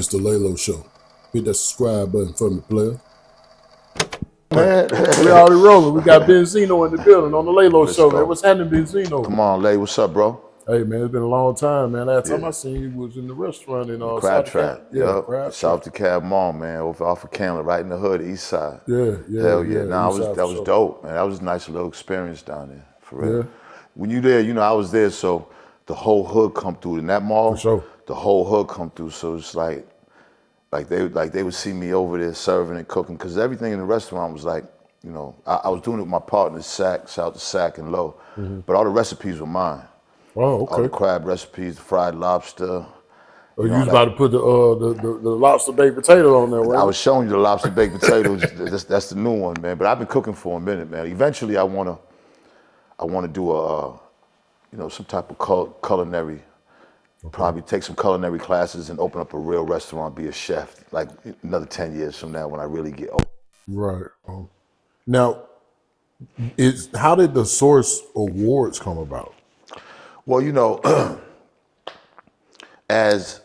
It's the Leylo Show. Hit that subscribe button for me, player. Man, we already rolling. We got Benzino in the building on the Leylo Show, go. man. What's happening, Benzino? Come on, Lay. What's up, bro? Hey, man, it's been a long time, man. Last time I seen you was in the restaurant in Crab Trap. Crab South DeKalb Mall, man, over off of Candler, right in the hood, east side. Yeah. Hell yeah. Nah, that was sure. dope, man. That was a nice little experience down there, for real. Yeah. When you there, I was there, so the whole hood come through. In that mall, For sure. the whole hood come through. So it's like they would see me over there serving and cooking, because everything in the restaurant was like, I was doing it with my partners, shout out to Sack and Low, but all the recipes were mine. Oh, okay. All the crab recipes, the fried lobster. Oh, you was about to put the lobster baked potato on there, right? I was showing you the lobster baked potatoes. That's the new one, man. But I've been cooking for a minute, man. Eventually, I wanna do some type of culinary. Probably take some culinary classes and open up a real restaurant, be a chef, like another 10 years from now when I really get old. Right. Now, how did the Source Awards come about? Well, as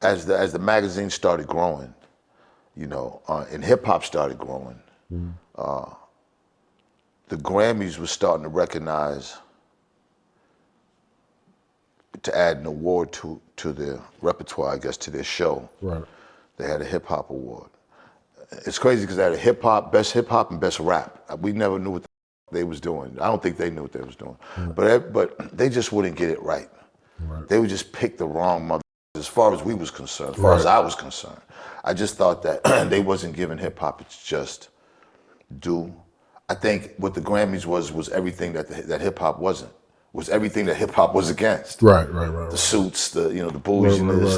the magazine started growing, and hip hop started growing, the Grammys was starting to recognize, to add an award to their repertoire, I guess, to their show. Right. They had a hip hop award. It's crazy because they had best hip hop and best rap. We never knew what they was doing. I don't think they knew what they was doing. But they just wouldn't get it right. They would just pick the wrong mother. As far as we was concerned, as far as I was concerned, I just thought that they wasn't giving hip hop its just due. I think what the Grammys was everything that hip hop wasn't. Was everything that hip hop was against. Right. The suits, the bouginess,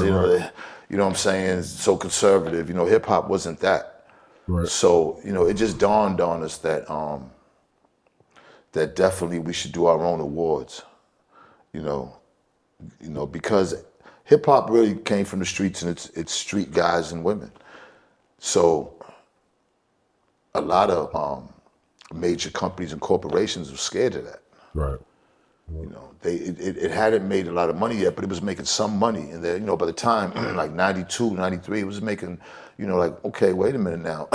you know what I'm saying? So conservative. Hip hop wasn't that. Right. So, it just dawned on us that that definitely we should do our own awards. Because hip hop really came from the streets, and it's street guys and women. So a lot of major companies and corporations were scared of that. Right. It hadn't made a lot of money yet, but it was making some money. And then, by the time, like 92, 93, it was making, okay, wait a minute now.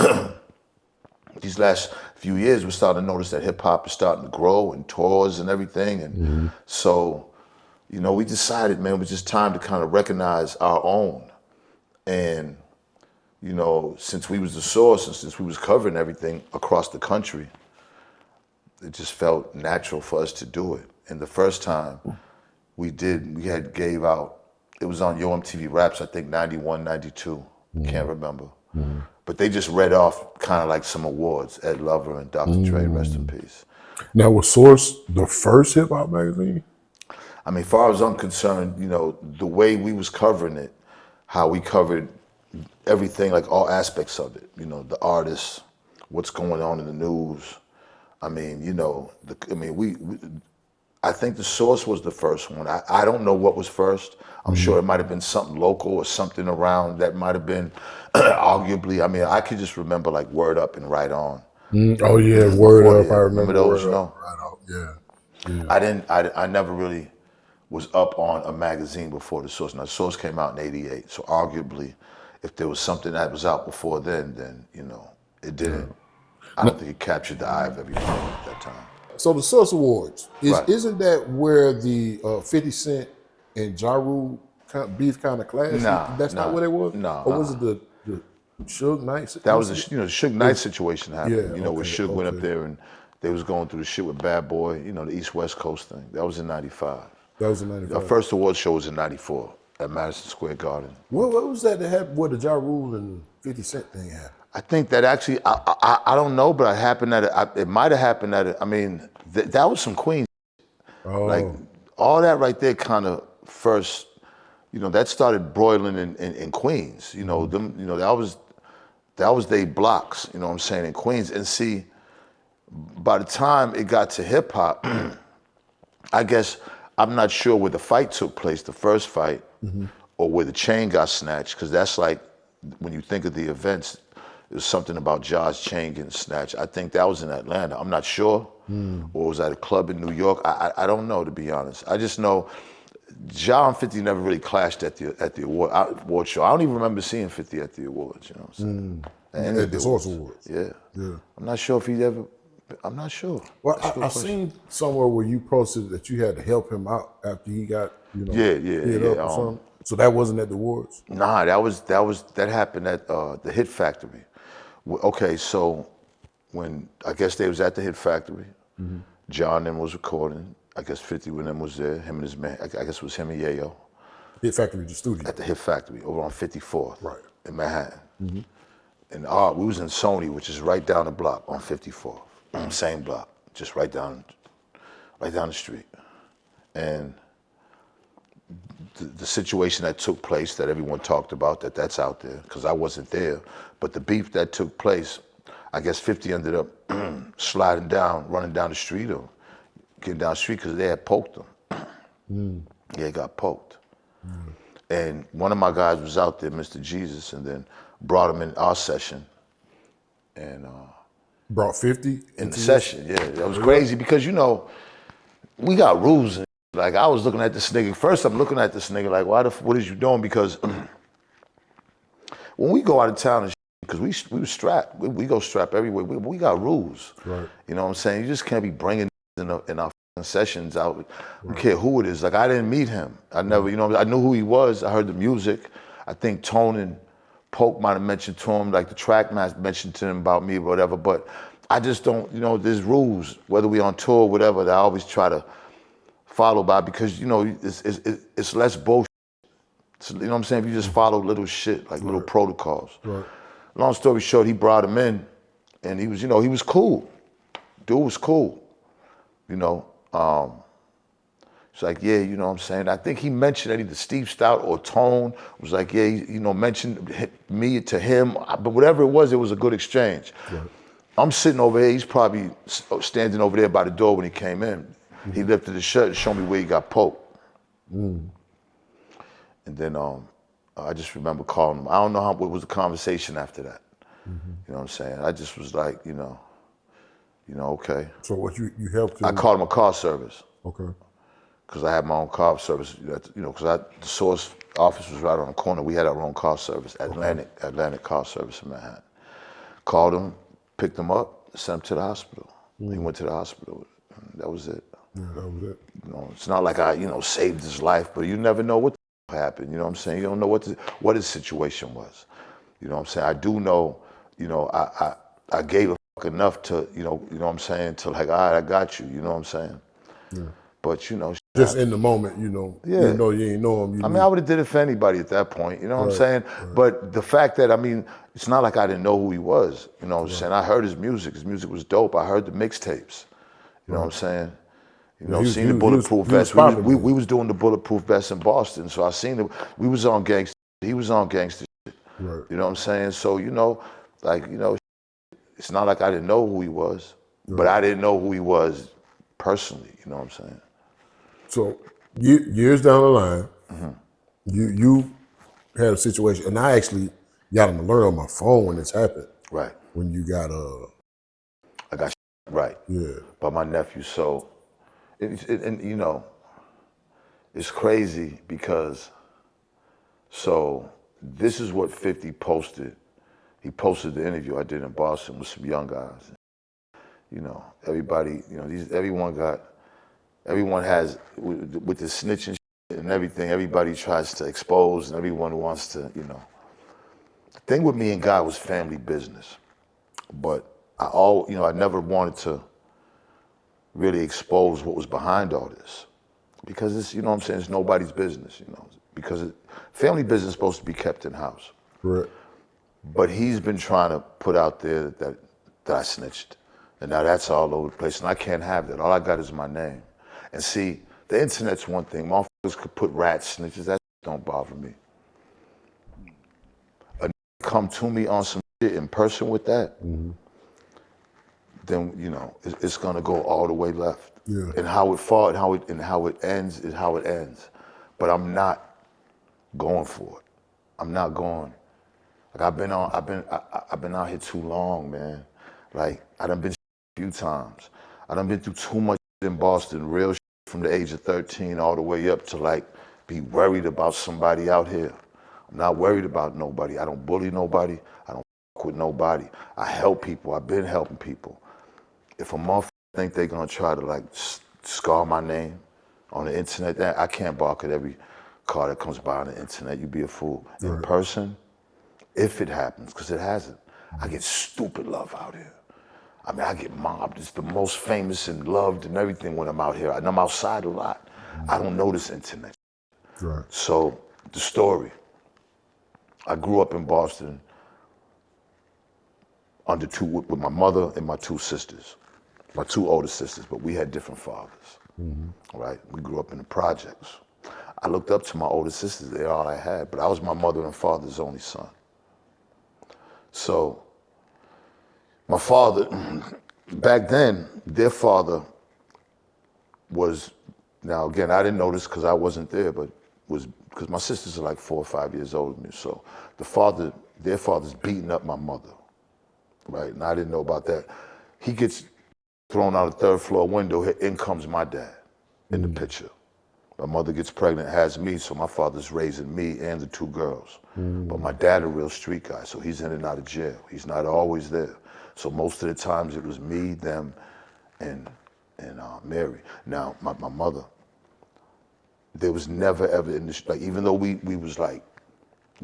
These last few years, we're starting to notice that hip hop is starting to grow and tours and everything. And so, we decided, man, it was just time to kind of recognize our own. And, since we was the source and since we was covering everything across the country, it just felt natural for us to do it. And the first time we gave out, it was on Yo MTV Raps, I think 91, 92, can't remember. But they just read off kind of like some awards, Ed Lover and Dr. Dre, rest in peace. Now, was Source the first hip hop magazine? I mean, far as I'm concerned, the way we was covering it, how we covered everything, like all aspects of it, the artists, what's going on in the news. I mean, I think the Source was the first one. I don't know what was first. I'm sure it might have been something local or something around that might have been arguably. I mean, I could just remember like Word Up and Right On. Oh yeah, Word Up. I remember those. Word Up, Right On. Yeah. I never really was up on a magazine before the Source. Now, the Source came out in '88, so arguably, if there was something that was out before then it didn't. I don't think it captured the eye of everybody at that time. So the Source Awards, isn't that where the 50 Cent and Ja Rule beef kind of clashed? That's not what it was? No. Or was it the Suge Knight? That was the Suge Knight situation happened. Where Suge went up there and they was going through the shit with Bad Boy, the East-West Coast thing. That was in 95. That was in 95. Our first award show was in 94 at Madison Square Garden. What was that happened where the Ja Rule and 50 Cent thing happened? I think that actually, I don't know, but it might have happened at, that was some Queens. Oh. Like, all that right there kind of first, that started broiling in Queens. That was they blocks, in Queens. And see, by the time it got to hip hop, I guess, I'm not sure where the fight took place, the first fight, or where the chain got snatched, because that's like, when you think of the events, there's something about Ja's chain getting snatched. I think that was in Atlanta. I'm not sure. Or was at a club in New York. I don't know, to be honest. I just know Ja and 50 never really clashed at the award show. I don't even remember seeing 50 at the awards, you know what I'm saying? At the Source Awards. Yeah. Yeah. I'm not sure if he ever, I'm not sure. Well, I seen somewhere where you posted that you had to help him out after he got, hit up or something. So that wasn't at the awards? Nah, that happened at the Hit Factory. Okay, so when I guess they was at the Hit Factory, John then was recording. I guess 50 when them was there, him and his man, I guess it was him and Yayo. Hit Factory, the studio. At the Hit Factory, over on 54th. Right. In Manhattan. And we was in Sony, which is right down the block on 54th. Same block, just right down the street. And the situation that took place that everyone talked about, that's out there, because I wasn't there, but the beef that took place, I guess 50 ended up sliding down, running down the street or getting down the street because they had poked him. Yeah, he got poked. And one of my guys was out there, Mr. Jesus, and then brought him in our session. And brought 50 in the session, yeah. That was crazy because, we got rules. And, like, I was looking at this nigga. First, I'm looking at this nigga like, what is you doing? Because when we go out of town and because we was strapped. We go strapped everywhere. We got rules. Right. You know what I'm saying? You just can't be bringing in our sessions out. I don't care who it is. Like, I didn't meet him. I never, I knew who he was. I heard the music. I think Tone and Poke might have mentioned to him, like the track master mentioned to him about me or whatever, but I just don't, there's rules, whether we on tour or whatever, that I always try to follow by because, it's less bullshit. So, you know what I'm saying? If you just follow little shit, like little protocols. Right. Long story short, he brought him in and he was, he was cool. Dude was cool, It's like, yeah, you know what I'm saying? I think he mentioned that either Steve Stout or Tone was like, yeah, mentioned me to him. But whatever it was a good exchange. Right. I'm sitting over here. He's probably standing over there by the door when he came in. Mm-hmm. He lifted his shirt and showed me where he got poked. And then I just remember calling him. I don't know what was the conversation after that. You know what I'm saying? I just was like, okay. So what you helped him? I called him a car service. Okay. Because I had my own car service, because the Source office was right on the corner. We had our own car service, Atlantic car service in Manhattan. Called him, picked him up, sent him to the hospital. He went to the hospital. That was it. Yeah, that was it. It's not like I, saved his life, but you never know what happened. You know what I'm saying? You don't know what his situation was. You know what I'm saying? I do know, I gave a fuck enough to, you know what I'm saying, to like, all right, I got you. You know what I'm saying? Yeah. But just in the moment, yeah. Even though you ain't know him. I would have did it for anybody at that point. You know what I'm saying? Right. But the fact that it's not like I didn't know who he was. You know what I'm saying? I heard his music. His music was dope. I heard the mixtapes. You know what I'm saying? Seen the Bulletproof Vest. We was doing the Bulletproof Vest in Boston, so I seen it. We was on gangster. He was on gangster shit. Right. You know what I'm saying? So it's not like I didn't know who he was, but I didn't know who he was personally. You know what I'm saying? So years down the line, you had a situation, and I actually got an alert on my phone when this happened. Right. When you got I got right. Yeah. By my nephew. So, it's crazy because, so this is what 50 posted. He posted the interview I did in Boston with some young guys. Everybody, everyone has, with the snitching and everything, everybody tries to expose and everyone wants to, The thing with me and God was family business. But I never wanted to really expose what was behind all this. Because it's, it's nobody's business, Because family business is supposed to be kept in house. Right. But he's been trying to put out there that I snitched. And now that's all over the place. And I can't have that. All I got is my name. And see, the internet's one thing. Motherfuckers could put rat snitches. That don't bother me. A come to me on some shit in person with that, then it's gonna go all the way left. Yeah. And how it fought, and how it ends is how it ends. But I'm not going for it. I'm not going. Like I've been out here too long, man. Like I done been a few times. I done been through too much in Boston, real shit from the age of 13 all the way up to like be worried about somebody out here. I'm not worried about nobody. I don't bully nobody. I don't fuck with nobody. I help people. I've been helping people. If a motherfucker think they're gonna try to like scar my name on the internet, I can't bark at every car that comes by on the internet. You'd be a fool. Right. In person, if it happens, because it hasn't, I get stupid love out here. I mean, I get mobbed. It's the most famous and loved and everything when I'm out here. And I'm outside a lot. I don't know this internet. Right. So, the story. I grew up in Boston with my mother and my two sisters. My two older sisters, but we had different fathers. Right? We grew up in the projects. I looked up to my older sisters. They're all I had. But I was my mother and father's only son. So, my father, back then, their father was, now again, I didn't know this because I wasn't there, but was, because my sisters are like 4 or 5 years older than me. So their father's beating up my mother, right? And I didn't know about that. He gets thrown out a third floor window, in comes my dad in the picture. My mother gets pregnant, has me, so my father's raising me and the two girls. But my dad a real street guy, so he's in and out of jail. He's not always there. So most of the times it was me, them, and Mary. Now, my mother, there was never ever in the, like, even though we was like,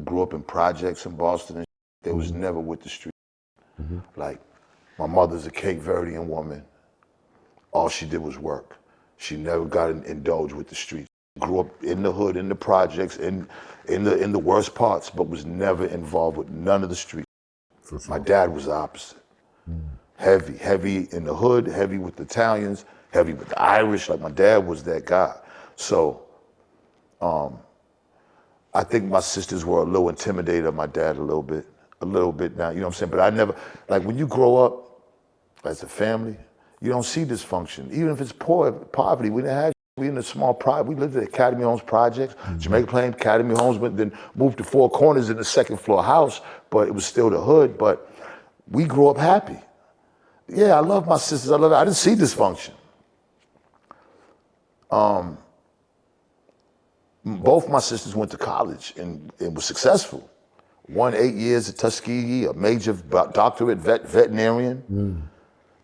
grew up in projects in Boston, and there was never with the street. Like, my mother's a Cape Verdean woman. All she did was work. She never got indulged with the streets. Grew up in the hood, in the projects, in the worst parts, but was never involved with none of the streets. Sure. My dad was the opposite. Heavy in the hood, heavy with the Italians, heavy with the Irish. Like, my dad was that guy. So, I think my sisters were a little intimidated of my dad a little bit now, you know what I'm saying? But I never, like, when you grow up as a family, you don't see dysfunction. Even if it's poverty, we didn't have, we in a small private, we lived at Academy Homes projects, Jamaica Plain, Academy Homes, but then moved to Four Corners in the second floor house, but it was still the hood, but we grew up happy. Yeah, I love my sisters, I didn't see dysfunction. Both my sisters went to college and was successful. One 8 years at Tuskegee, a major doctorate veterinarian.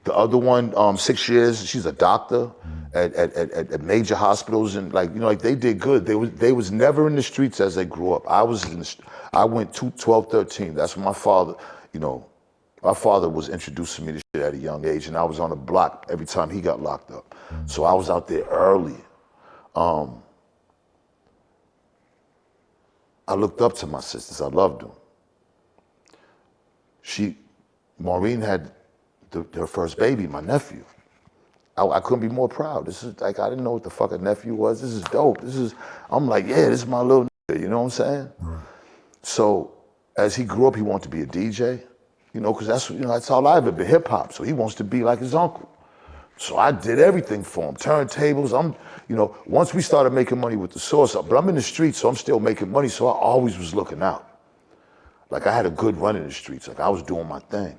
The other one, 6 years, she's a doctor at major hospitals, and like, you know, like, they did good. They was never in the streets as they grew up. I went to 12, 13. That's when my father, you know, my father was introducing me to shit at a young age, and I was on the block every time he got locked up. So I was out there early. I looked up to my sisters. I loved them. Maureen had her first baby, my nephew. I couldn't be more proud. This is like, I didn't know what the fuck a nephew was. This is dope. I'm like, yeah, this is my little nigga, you know what I'm saying? Right. So as he grew up, he wanted to be a DJ, you know, because that's all I ever been, hip hop. So he wants to be like his uncle. So I did everything for him, turntables. You know, once we started making money with the Source, but I'm in the streets, so I'm still making money, so I always was looking out. Like, I had a good run in the streets, like, I was doing my thing.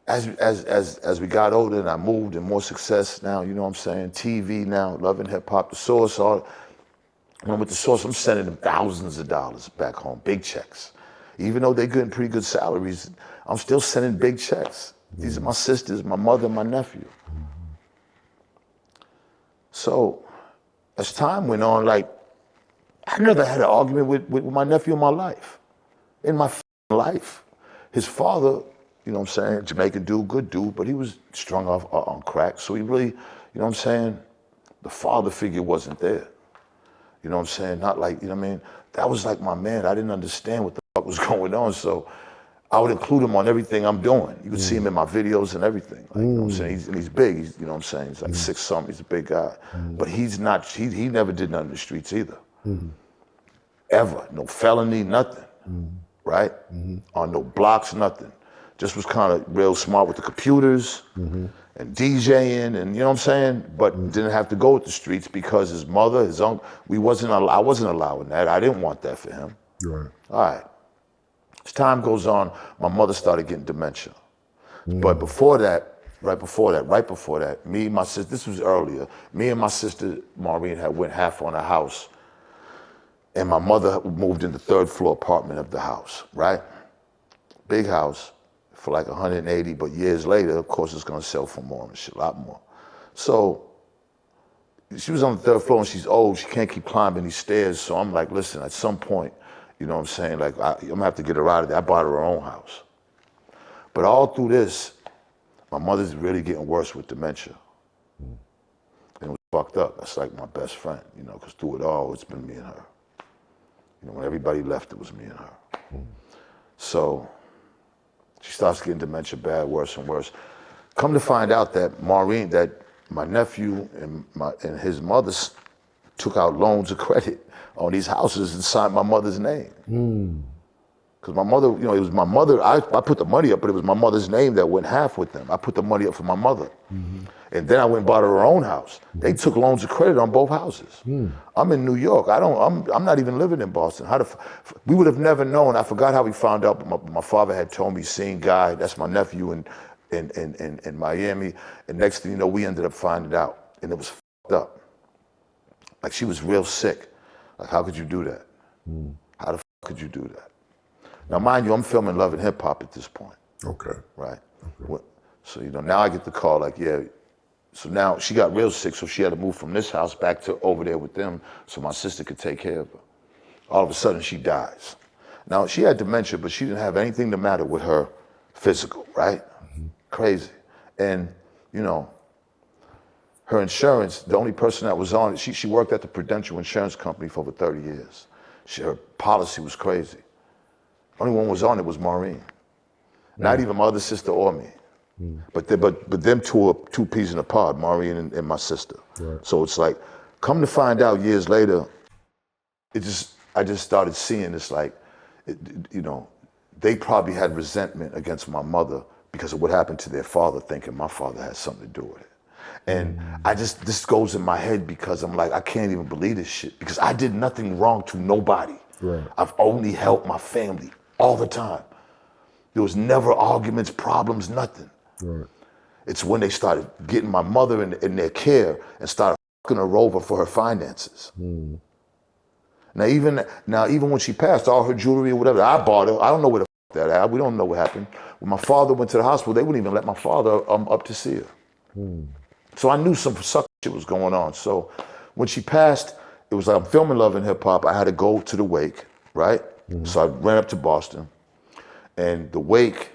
As we got older and I moved and more success now, you know what I'm saying? TV now, loving hip hop, the Source, when with the Source, I'm sending them thousands of dollars back home, big checks. Even though they're getting pretty good salaries, I'm still sending big checks. These are my sisters, my mother, my nephew. So as time went on, like, I never had an argument with my nephew in my life. In my life. His father, you know what I'm saying, Jamaican dude, good dude, but he was strung off on crack. So he really, you know what I'm saying, the father figure wasn't there. You know what I'm saying? Not like, you know what I mean? That was like my man. I didn't understand what the fuck was going on. So I would include him on everything I'm doing. You would see him in my videos and everything. Like, you know what I'm saying? He's big, you know what I'm saying? He's like 6'something, he's a big guy. But he's not, he never did nothing in the streets either. Ever, no felony, nothing, right? On no blocks, nothing. Just was kind of real smart with the computers and DJing and, you know what I'm saying? But didn't have to go with the streets because his mother, his uncle, I wasn't allowing that. I didn't want that for him. Right. All right. As time goes on, my mother started getting dementia. But before that, right before that, me and my sister, this was earlier, me and my sister Maureen had went half on a house And my mother moved in the third floor apartment of the house, right? Big house for like 180, but years later, of course, it's gonna sell for more and shit, a lot more. So she was on the third floor and she's old, she can't keep climbing these stairs. So I'm like, listen, at some point, you know what I'm saying? Like, I'm gonna have to get her out of there. I bought her own house. But all through this, my mother's really getting worse with dementia. And it was fucked up. That's like my best friend, you know, because through it all, it's been me and her. You know, when everybody left, it was me and her. So she starts getting dementia bad, worse and worse. Come to find out that Maureen, that my nephew and his mother took out loans of credit on these houses and signed my mother's name. Because my mother, you know, it was my mother, I put the money up, but it was my mother's name that went half with them. I put the money up for my mother. And then I went and bought her own house. They took loans of credit on both houses. I'm in New York. I'm not even living in Boston. We would have never known. I forgot how we found out. My father had told me, seen Guy, that's my nephew in Miami. And next thing you know, we ended up finding out. And it was fucked up. Like, she was real sick. Like, how could you do that? How the fuck could you do that? Now, mind you, I'm filming Love and Hip Hop at this point. Okay. Right? Okay. So, you know, now I get the call like, yeah. So now she got real sick, so she had to move from this house back to over there with them so my sister could take care of her. All of a sudden, she dies. Now, she had dementia, but she didn't have anything the matter with her physical, right? Crazy. And, you know, her insurance, the only person that was on it, she worked at the Prudential Insurance Company for over 30 years. Her policy was crazy. Only one was on it was Maureen. Not even my other sister or me. But them two are two peas in a pod, Maureen and my sister. Right. So it's like, come to find out years later, I just started seeing this like, you know, they probably had resentment against my mother because of what happened to their father, thinking my father had something to do with it. And this goes in my head because I'm like, I can't even believe this shit because I did nothing wrong to nobody. Right. I've only helped my family all the time. There was never arguments, problems, nothing. Right. It's when they started getting my mother in their care and started fucking her over for her finances. Now even when she passed, all her jewelry or whatever, I bought her. I don't know where the fuck that at. We don't know what happened. When my father went to the hospital, they wouldn't even let my father up to see her. So I knew some suck shit was going on. So when she passed, it was like I'm filming Love and Hip Hop. I had to go to the wake, right? So I ran up to Boston, and the wake,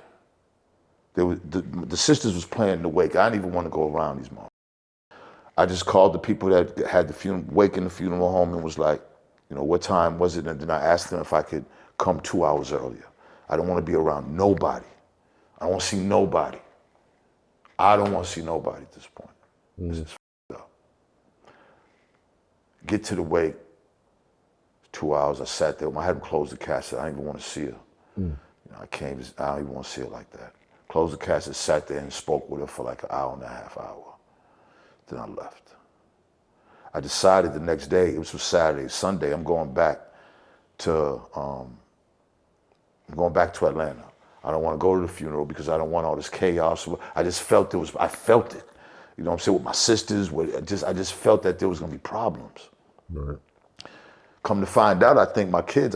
the sisters was playing the wake. I didn't even want to go around these moms. I just called the people that had the wake in the funeral home and was like, you know, what time was it? And then I asked them if I could come 2 hours earlier. I don't want to be around nobody. I don't want to see nobody. I don't want to see nobody at this point. This is f***ed up. Get to the wake, 2 hours, I sat there. I hadn't closed the cassette. I didn't even want to see her. You know, I don't even want to see her like that. Closed the cassette, sat there and spoke with her for like an hour and a half hour. Then I left. I decided the next day, it was Saturday, Sunday, I'm going back to Atlanta. I don't want to go to the funeral because I don't want all this chaos. I just felt I felt it. You know what I'm saying? With my sisters, I just felt that there was going to be problems. Right. Come to find out, I think my kids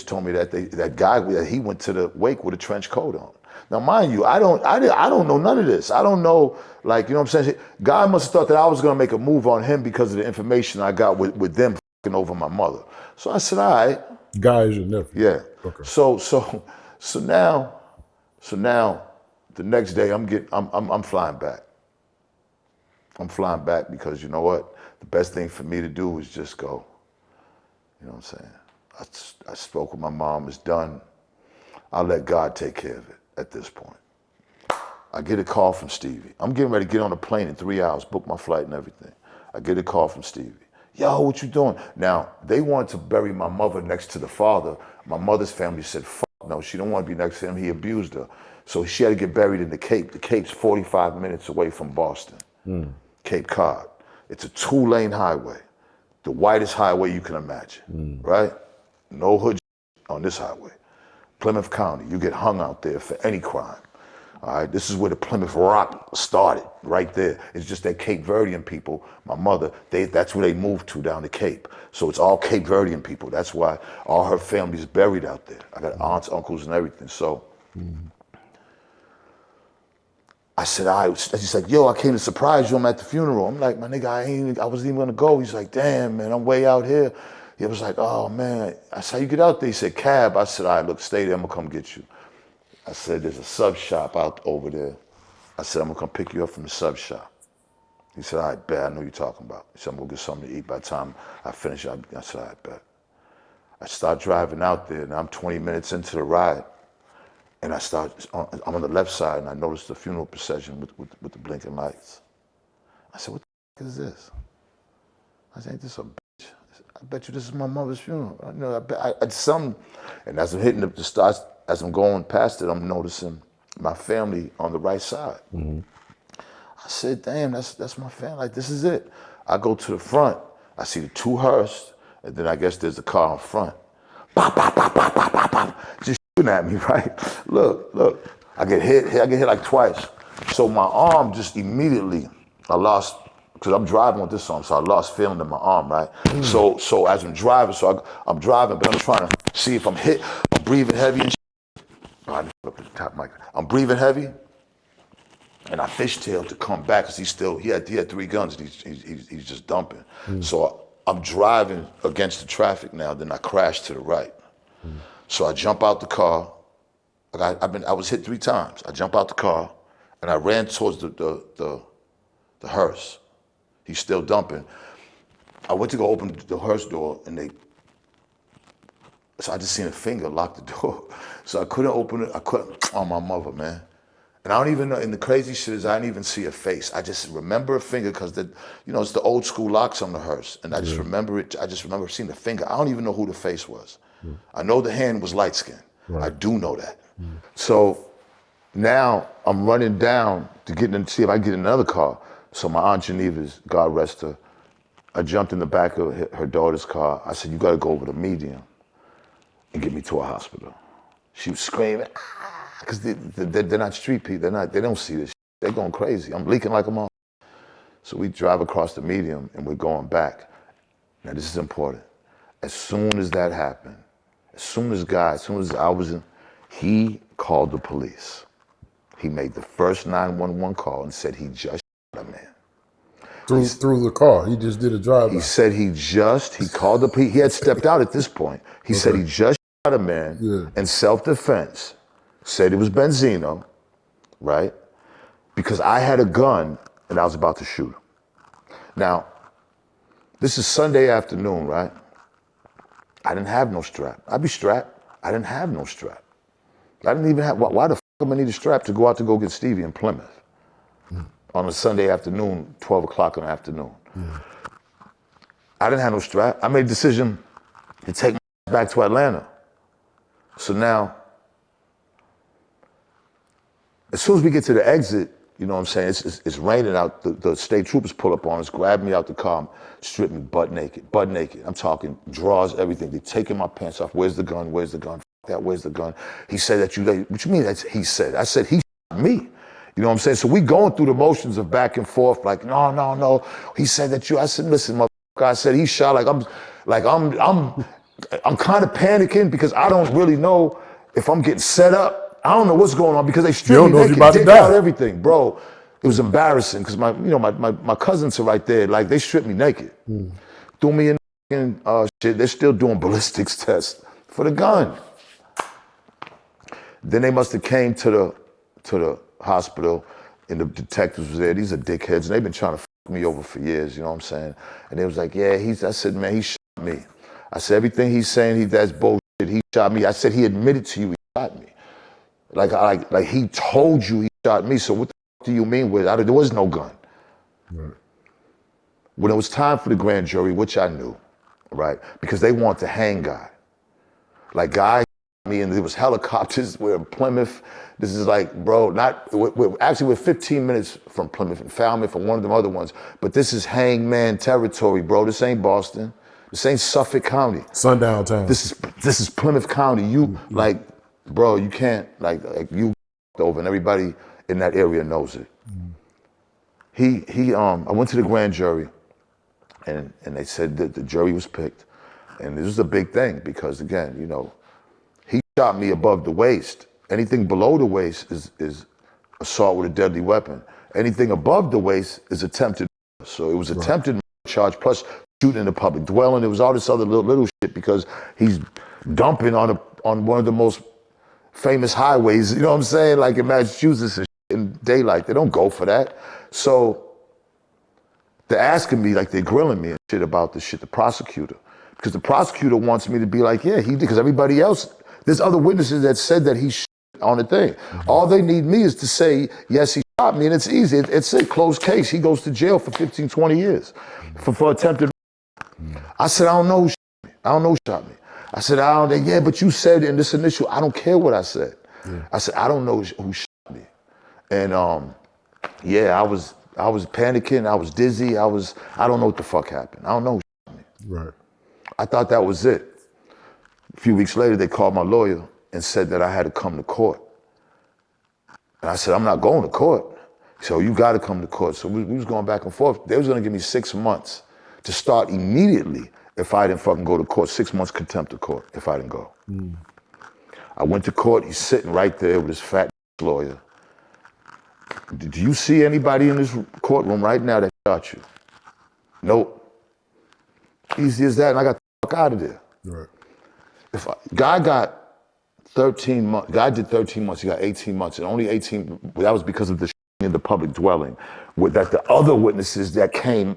told me that that guy, that he went to the wake with a trench coat on. Now, mind you, I don't know none of this. I don't know, like, you know what I'm saying? God must have thought that I was going to make a move on him because of the information I got with them fucking over my mother. So I said, all right. Guy is your nephew. Yeah. Okay. So now, the next day I'm flying back. I'm flying back because you know what? The best thing for me to do is just go. You know what I'm saying? I spoke with my mom, it's done. I'll let God take care of it at this point. I get a call from Stevie. I'm getting ready to get on a plane in 3 hours, book my flight and everything. I get a call from Stevie. Yo, what you doing? Now, they wanted to bury my mother next to the father. My mother's family said, fuck no, she don't want to be next to him. He abused her. So she had to get buried in the Cape. The Cape's 45 minutes away from Boston. Cape Cod. It's a 2-lane highway. The widest highway you can imagine, right? No hood on this highway. Plymouth County, you get hung out there for any crime. All right, this is where the Plymouth Rock started, right there. It's just that Cape Verdean people, my mother, that's where they moved to, down the Cape. So it's all Cape Verdean people. That's why all her family's buried out there. I got aunts, uncles, and everything. So I said, she's like, yo, I came to surprise you. I'm at the funeral. I'm like, my nigga, I wasn't even gonna go. He's like, damn, man, I'm way out here. He was like, oh, man. I said, how you get out there? He said, cab. I said, all right, look, stay there. I'm gonna come get you. I said, there's a sub shop out over there. I said, I'm gonna come pick you up from the sub shop. He said, all right, bet, I know what you're talking about. He said, I'm gonna get something to eat by the time I finish. I said, all right, bet. I start driving out there, and I'm 20 minutes into the ride. And I'm on the left side, and I noticed the funeral procession with the blinking lights. I said, what the f is this? I said, ain't this a bitch? I bet you this is my mother's funeral. You know, and as I'm hitting the stars, as I'm going past it, I'm noticing my family on the right side. I said, damn, that's my family. Like, this is it. I go to the front. I see the two hearse, and then I guess there's the car in front. Pop, pop, pop, pop, pop, pop, pop. Just shooting at me, right? Look. I get hit like twice. So my arm just immediately, I lost, because I'm driving with this arm, so I lost feeling in my arm, right? So as I'm driving, I'm driving, but I'm trying to see if I'm hit. I'm breathing heavy and I just up to the top mic. I'm breathing heavy, and I fishtailed to come back because he had 3 guns and he's just dumping. So I'm driving against the traffic now. Then I crash to the right. So I jump out the car. I was hit 3 times. I jump out the car, and I ran towards the hearse. He's still dumping. I went to go open the hearse door, and so I just seen a finger lock the door. So I couldn't open it. I couldn't, oh, my mother, man. And I don't even know, and the crazy shit is I didn't even see a face. I just remember a finger because it's the old school locks on the hearse. And I just remember it. I just remember seeing the finger. I don't even know who the face was. I know the hand was light skinned. Right. I do know that. So now I'm running down to see if I can get in another car. So my Aunt Geneva's, God rest her, I jumped in the back of her daughter's car. I said, you gotta go over to Medium and get me to a hospital. She was screaming, because they're not street people. They don't see this shit. They're going crazy. I'm leaking like a mom. So we drive across the Medium and we're going back. Now this is important. As soon as that happened, as soon as I was in, he called the police. He made the first 911 call and said he just shot a man. Through the car, he just did a drive-by. He said he called the police. He had stepped out at this point. He said he just shot a man in self-defense. Said it was Benzino, right? Because I had a gun and I was about to shoot him. Now, this is Sunday afternoon, right? I didn't have no strap. I'd be strapped. I didn't have no strap. I didn't even have, why the f am I need a strap to go out to go get Stevie in Plymouth on a Sunday afternoon, 12 o'clock in the afternoon? I didn't have no strap. I made a decision to take my back to Atlanta. So now, as soon as we get to the exit, you know what I'm saying, it's raining out, the state troopers pull up on us, grab me out the car, strip me butt naked. I'm talking drawers, everything. They're taking my pants off. Where's the gun? Where's the gun? F that, where's the gun? He said that what you mean that's he said? I said, he shot me. You know what I'm saying? So we going through the motions of back and forth, like, no. He said that I said, listen, motherfucker, I said he shot, I'm kind of panicking because I don't really know if I'm getting set up. I don't know what's going on because they stripped me naked, dick out, everything, bro. It was embarrassing because my cousins are right there. Like, they stripped me naked, threw me in shit. They're still doing ballistics tests for the gun. Then they must have came to the hospital, and the detectives was there. These are dickheads, and they've been trying to f me over for years. You know what I'm saying? And they was like, yeah, I said, man, he shot me. I said, everything he's saying, that's bullshit. He shot me. I said, he admitted to you he shot me. Like he told you he shot me, so what the f do you mean with it? There was no gun. Right. When it was time for the grand jury, which I knew, right? Because they want the hang guy. Like, guy shot me, and there was helicopters, we're in Plymouth. This is like, bro, we're 15 minutes from Plymouth and Falmouth and one of them other ones, but this is hangman territory, bro. This ain't Boston. This ain't Suffolk County. Sundown town. This is Plymouth County. You, like, bro, you can't, like you over, and everybody in that area knows it. I went to the grand jury, and they said that the jury was picked, and this was a big thing because, again, you know, he shot me above the waist. Anything below the waist is assault with a deadly weapon. Anything above the waist is attempted murder. So it was attempted murder charge plus shooting in the public dwelling. There was all this other little shit because he's dumping on one of the most famous highways, you know what I'm saying? Like in Massachusetts and shit in daylight. They don't go for that. So they're asking me, like they're grilling me and shit about this shit, the prosecutor. Because the prosecutor wants me to be like, yeah, he did, because everybody else, there's other witnesses that said that he shot on the thing. All they need me is to say, yes, he shot me, and it's easy. It's a closed case. He goes to jail for 15, 20 years for attempted. I said, I don't know who shot me. I don't know who shot me. I said, I don't, yeah, but you said in this initial, I don't care what I said. I said, I don't know who shot me. And yeah, I was panicking, I was dizzy, I don't know what the fuck happened. I don't know who shot me. Right. I thought that was it. A few weeks later, they called my lawyer and said that I had to come to court. And I said, I'm not going to court. So you got to come to court. So we was going back and forth. They was going to give me 6 months to start immediately if I didn't fucking go to court. 6 months contempt of court if I didn't go. I went to court. He's sitting right there with his fat lawyer. Do you see anybody in this courtroom right now that shot you? Nope. Easy as that, and I got the fuck out of there. Right. Guy got 13 months. Guy did 13 months. He got 18 months, and only 18. That was because of the in the public dwelling. With that, the other witnesses that came,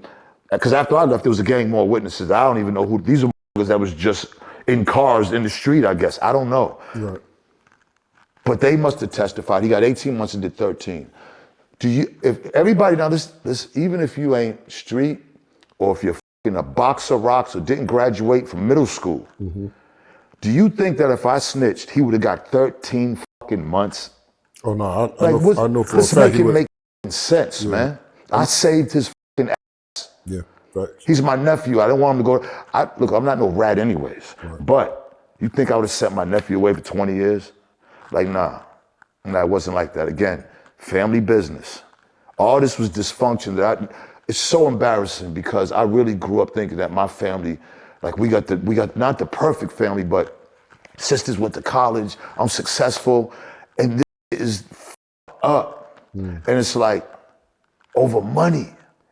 because after I left, there was a gang more witnesses. I don't even know who these are. That was just in cars in the street. I guess I don't know. Right. But they must have testified. He got 18 months and did 13. If everybody now this even if you ain't street or if you're a box of rocks or didn't graduate from middle school, do you think that if I snitched, he would have got 13 fucking months? Oh no, I know for a fact. Let's make it make sense, man. I saved his fucking ass. Yeah, facts. He's my nephew. I didn't want him to go. Look, I'm not no rat anyways. Right. But you think I would have sent my nephew away for 20 years? Like, nah, it wasn't like that. Again, family business. All this was dysfunction it's so embarrassing because I really grew up thinking that my family, like we got not the perfect family, but sisters went to college, I'm successful, and this is up. And it's like over money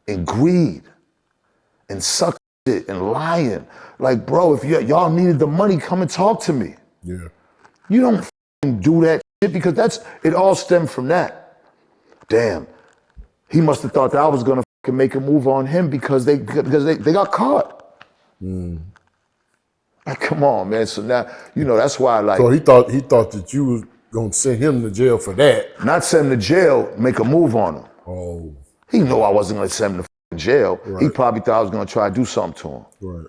and greed and suck shit and lying. Like, bro, if y'all needed the money, come and talk to me. Yeah. You don't do that shit because it all stemmed from that. Damn. He must have thought that I was gonna make a move on him because they got caught. Like, come on, man. So now, that's why So he thought that you was gonna send him to jail for that. Not send him to jail, make a move on him. Oh. He knew I wasn't gonna send him to jail. Right. He probably thought I was gonna try to do something to him. Right.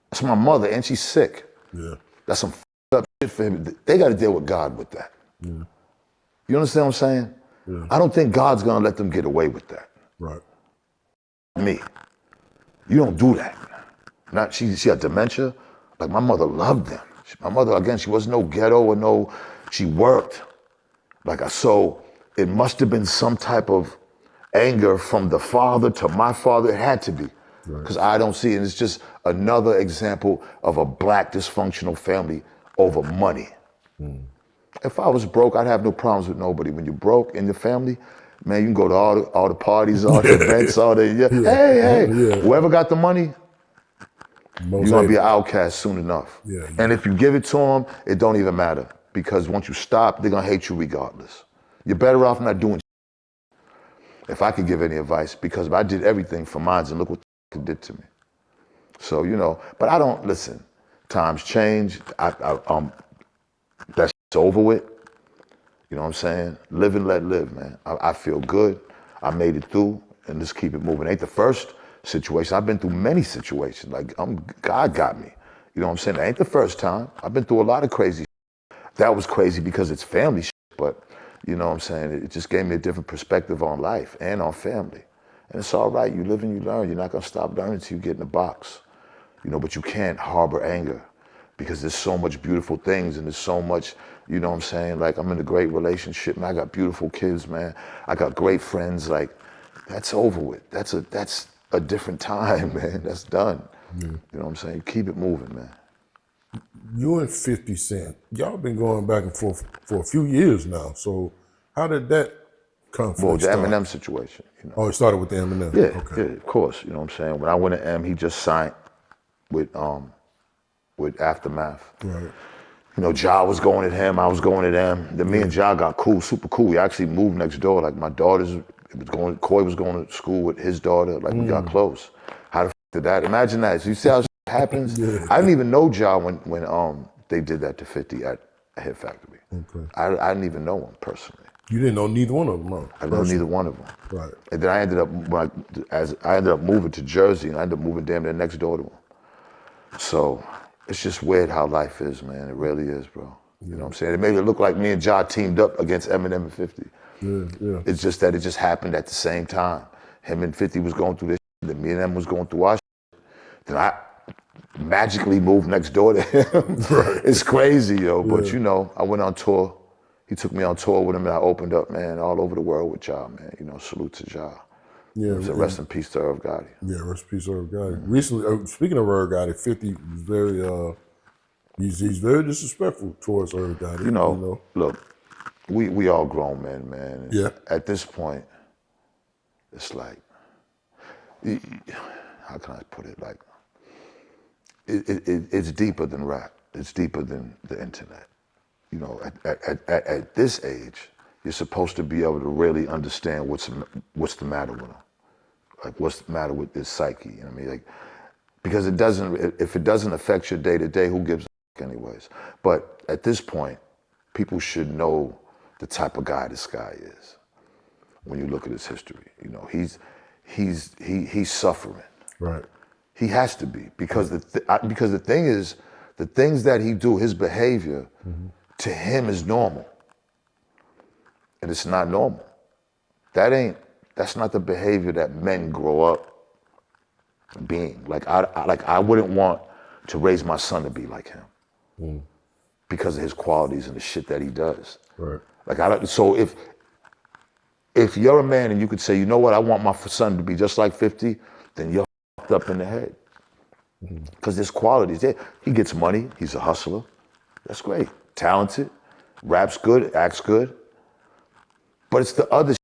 That's my mother, and she's sick. Yeah. That's some up shit for him. They gotta deal with God with that. Yeah. You understand what I'm saying? Yeah. I don't think God's gonna let them get away with that. Right. Me. You don't do that. Not she had dementia. Like my mother loved them. My mother, again, she wasn't no ghetto or she worked. So it must have been some type of anger from the father to my father. It had to be. Because I don't see it. And it's just another example of a black dysfunctional family over money. If I was broke, I'd have no problems with nobody. When you're broke in your family, man, you can go to all the parties, all the events, hey, whoever got the money, you're gonna be an outcast soon enough. Yeah. And if you give it to them, it don't even matter because once you stop, they're gonna hate you regardless. You're better off not doing shit. If I could give any advice, because I did everything for mine and look what it did to me. So, but I don't, listen, times change. That's over with. You know what I'm saying? Live and let live, man. I feel good. I made it through, and let's keep it moving. Ain't the first situation. I've been through many situations. Like, God got me. You know what I'm saying? That ain't the first time. I've been through a lot of crazy shit. That was crazy because it's family shit, but you know what I'm saying? It just gave me a different perspective on life and on family. And it's all right. You live and you learn. You're not going to stop learning until you get in the box. But you can't harbor anger. because there's so much beautiful things and there's so much, you know what I'm saying? Like, I'm in a great relationship, man. I got beautiful kids, man. I got great friends. Like, that's over with. That's a different time, man. That's done. Yeah. You know what I'm saying? Keep it moving, man. You and 50 Cent, y'all been going back and forth for a few years now. So how did that conflict Well, the start? Eminem situation. You know? Oh, it started with the Eminem? Yeah, okay. Yeah, of course. You know what I'm saying? When I went to M, he just signed with Aftermath. Right. You know, Ja was going at him, I was going at them. Then me and Ja got cool, super cool. We actually moved next door. Like, my daughters, Coy was going to school with his daughter. Like, we got close. How the f did that? Imagine that. So you see how shit happens? Yeah. I didn't even know Ja when they did that to 50 at Hit Factory. Okay. I didn't even know him personally. You didn't know neither one of them, huh? I didn't know neither one of them. Right. And then I ended up moving to Jersey, and I ended up moving damn near next door to him. So it's just weird how life is, man. It really is, bro. You know what I'm saying? It made it look like me and Ja teamed up against Eminem and 50. Yeah. It's just that it just happened at the same time. Him and 50 was going through this shit, then me and them was going through our shit. Then I magically moved next door to him. Right. It's crazy, yo. Yeah. But you know, I went on tour. He took me on tour with him, and I opened up, man, all over the world with Ja, man. You know, salute to Ja. Yeah, so rest in peace to Irv Gotti. Yeah, rest in peace to Irv Gotti. Recently, speaking of Irv Gotti, 50 was very, he's very disrespectful towards Irv Gotti. You know, look, we all grown men, man. Yeah. At this point, it's like, how can I put it? Like, it's deeper than rap. It's deeper than the internet. You know, at this age, you're supposed to be able to really understand what's the matter with him. Like, what's the matter with this psyche? You know what I mean? Like, because if it doesn't affect your day to day, who gives a f anyways? But at this point, people should know the type of guy this guy is. When you look at his history, you know, he's suffering. Right. He has to be, because the thing is, the things that he do, his behavior, to him is normal. And it's not normal. That's not the behavior that men grow up being. Like, I wouldn't want to raise my son to be like him because of his qualities and the shit that he does. Right. Like, so if you're a man and you could say, you know what, I want my son to be just like 50, then you're fucked up in the head. Because there's qualities there. He gets money, he's a hustler. That's great. Talented, raps good, acts good. But it's the other shit,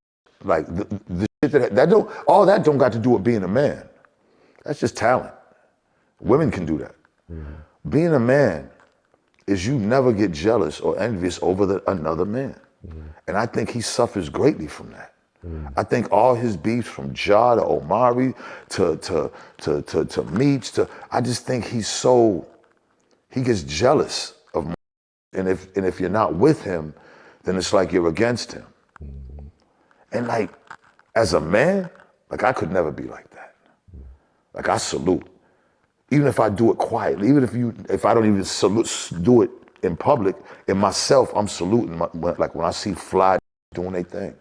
like the shit that don't, all that don't got to do with being a man. That's just talent. Women can do that. Being a man is you never get jealous or envious over another man. And I think he suffers greatly from that. I think all his beefs, from Ja to Omari to Meech I just think he gets jealous of me. And if you're not with him, then it's like you're against him. And like, as a man, like, I could never be like that. Like, I salute. Even if I do it quietly, even if I don't even do it in public, in myself, I'm saluting. Like, when I see fly doing their thing.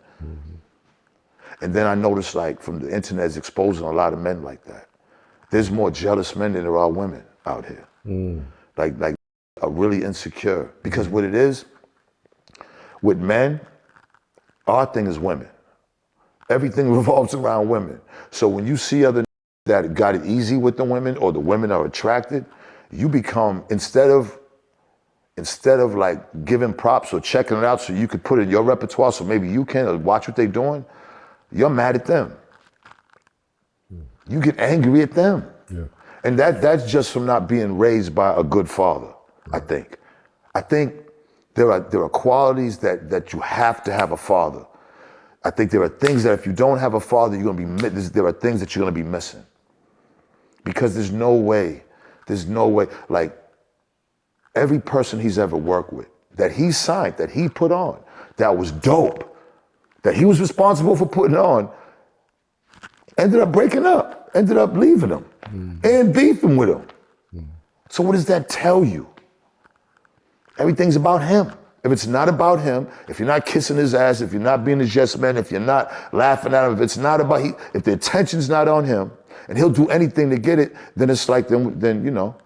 And then I noticed, like, from the internet is exposing a lot of men like that. There's more jealous men than there are women out here. Like are really insecure. Because what it is, with men, our thing is women. Everything revolves around women. So when you see other that got it easy with the women, or the women are attracted, you become, instead of like giving props or checking it out so you could put it in your repertoire so maybe you can watch what they're doing, you're mad at them. You get angry at them. Yeah. And that's just from not being raised by a good father, right. I think there are qualities that you have to have a father. I think there are things that if you don't have a father, there are things that you're gonna be missing. Because there's no way, like, every person he's ever worked with, that he signed, that he put on, that was dope, that he was responsible for putting on, ended up breaking up, ended up leaving him, and beefing with him. So what does that tell you? Everything's about him. If it's not about him, if you're not kissing his ass, if you're not being his yes man, if you're not laughing at him, if it's not about, if the attention's not on him, and he'll do anything to get it, then it's like, then you know.